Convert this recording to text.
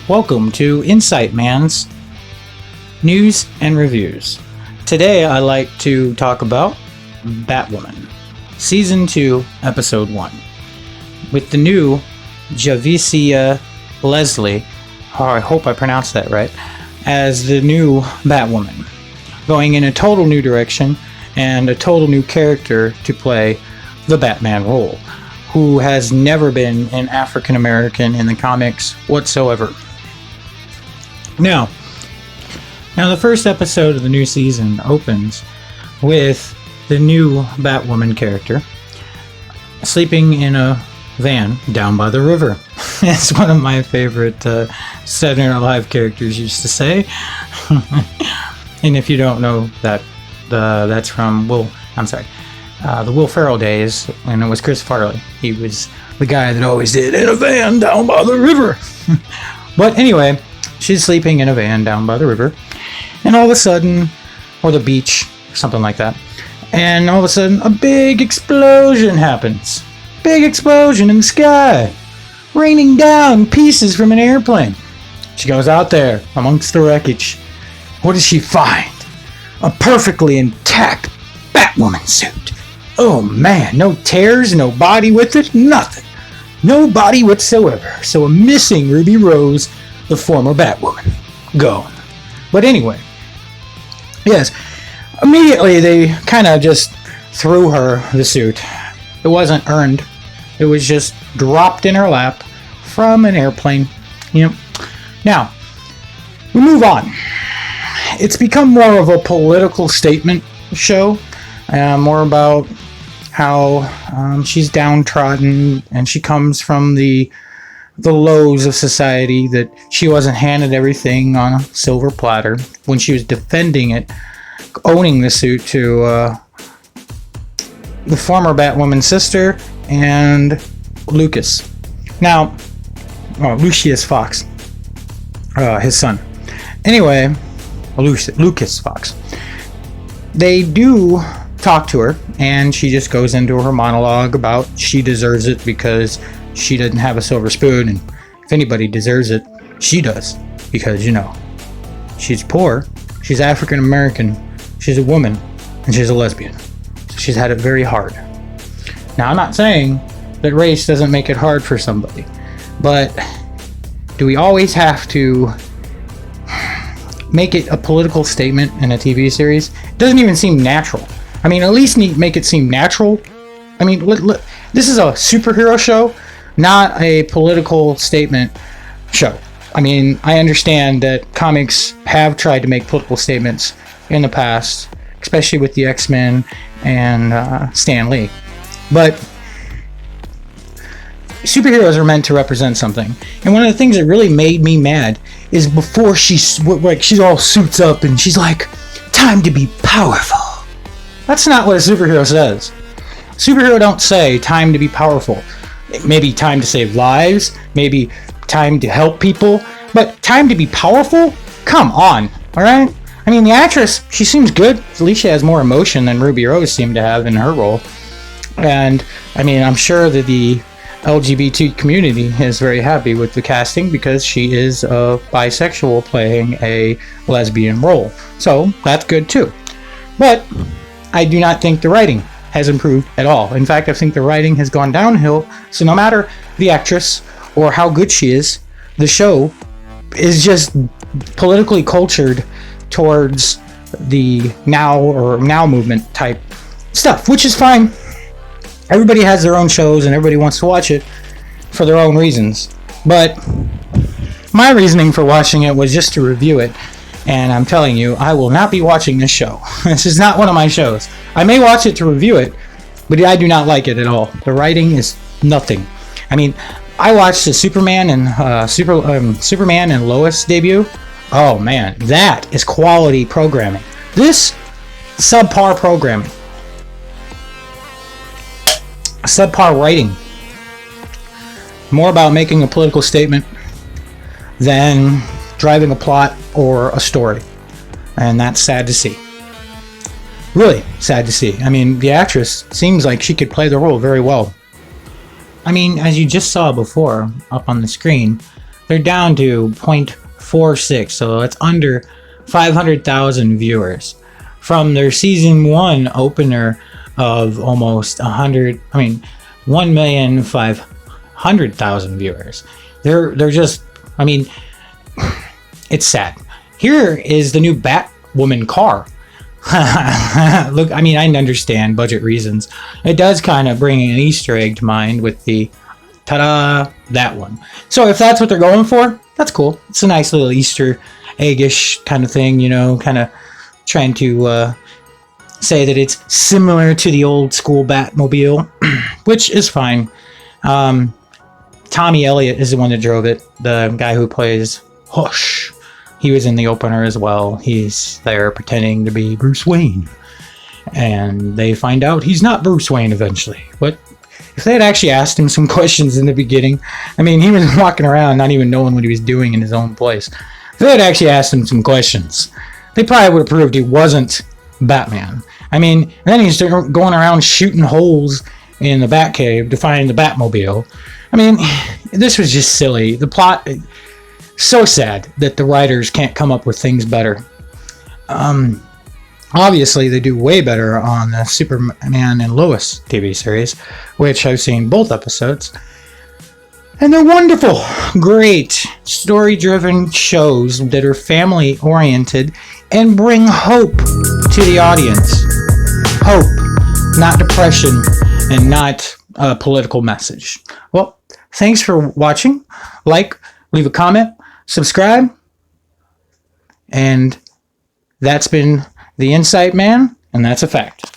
Welcome to Insight Man's News and Reviews. Today I'd like to talk about Batwoman, Season 2, Episode 1. With the new Javicia Leslie, I hope I pronounced that right, as the new Batwoman, going in a total new direction and a total new character to play the Batman role, who has never been an African American in the comics whatsoever. Now, the first episode of the new season opens with the new Batwoman character sleeping in a van down by the river. It's one of my favorite Saturday Night Live characters used to say. And if you don't know that, that's from the Will Ferrell days when it was Chris Farley. He was the guy that always did in a van down by the river. But anyway, she's sleeping in a van down by the river, and all of a sudden, or the beach, something like that, and all of a sudden a big explosion happens. Big explosion in the sky, raining down pieces from an airplane. She goes out there amongst the wreckage. What does she find? A perfectly intact Batwoman suit. Oh man, no tears, no body with it, nothing. No body whatsoever. So a missing Ruby Rose, the former Batwoman, gone. But anyway, yes, immediately they kind of just threw her the suit. It wasn't earned. It was just dropped in her lap from an airplane. Yep. Now, we move on. It's become more of a political statement show. More about how she's downtrodden and she comes from the lows of society, that she wasn't handed everything on a silver platter when she was defending it, owning the suit to the former Batwoman's sister and Lucas. Now, Lucius Fox, his son. Anyway, Lucas Fox. They do talk to her, and she just goes into her monologue about she deserves it because she doesn't have a silver spoon, and if anybody deserves it, she does, because, you know, she's poor, she's African American, she's a woman, and she's a lesbian. So she's had it very hard. Now, I'm not saying that race doesn't make it hard for somebody, but do we always have to make it a political statement in a TV series? It doesn't even seem natural. I mean, at least make it seem natural. I mean, this is a superhero show, not a political statement show. I mean, I understand that comics have tried to make political statements in the past, especially with the X-Men and Stan Lee. But superheroes are meant to represent something. And one of the things that really made me mad is before she's all suits up and she's like, time to be powerful. That's not what a superhero says. A superhero don't say time to be powerful. Maybe time to save lives, maybe time to help people, but time to be powerful? Come on, alright? I mean, the actress, she seems good. At least she has more emotion than Ruby Rose seemed to have in her role. And, I mean, I'm sure that the LGBT community is very happy with the casting because she is a bisexual playing a lesbian role. So, that's good too. But I do not think the writing has improved at all. In fact, I think the writing has gone downhill. So no matter the actress or how good she is, the show is just politically cultured towards the now movement type stuff, which is fine. Everybody has their own shows and everybody wants to watch it for their own reasons. But my reasoning for watching it was just to review it. And I'm telling you, I will not be watching this show. This is not one of my shows. I may watch it to review it, but I do not like it at all. The writing is nothing. I mean, I watched the Superman and Lois debut. Oh man, that is quality programming. This, subpar programming. Subpar writing. More about making a political statement than driving a plot or a story. And that's sad to see. Really sad to see. I mean, the actress seems like she could play the role very well. I mean, as you just saw before up on the screen, they're down to 0.46, so it's under 500,000 viewers from their season 1 opener of almost 1,500,000 viewers. They're just, I mean, it's sad. Here is the new Batwoman car. Look, I mean, I understand budget reasons. It does kind of bring an Easter egg to mind with the ta-da, that one. So if that's what they're going for, that's cool. It's a nice little Easter egg-ish kind of thing, you know, kind of trying to say that it's similar to the old school Batmobile, which is fine. Tommy Elliott is the one that drove it, the guy who plays Hush. He was in the opener as well. He's there pretending to be Bruce Wayne. And they find out he's not Bruce Wayne eventually. But if they had actually asked him some questions in the beginning, I mean, he was walking around not even knowing what he was doing in his own place. If they had actually asked him some questions, they probably would have proved he wasn't Batman. I mean, and then he's going around shooting holes in the Batcave to find the Batmobile. I mean, this was just silly. The plot... So sad that the writers can't come up with things better. Obviously, they do way better on the Superman and Lois TV series, which I've seen both episodes. And they're wonderful, great, story-driven shows that are family-oriented and bring hope to the audience. Hope, not depression, and not a political message. Well, thanks for watching. Like, leave a comment. Subscribe, and that's been the Insight Man, and that's a fact.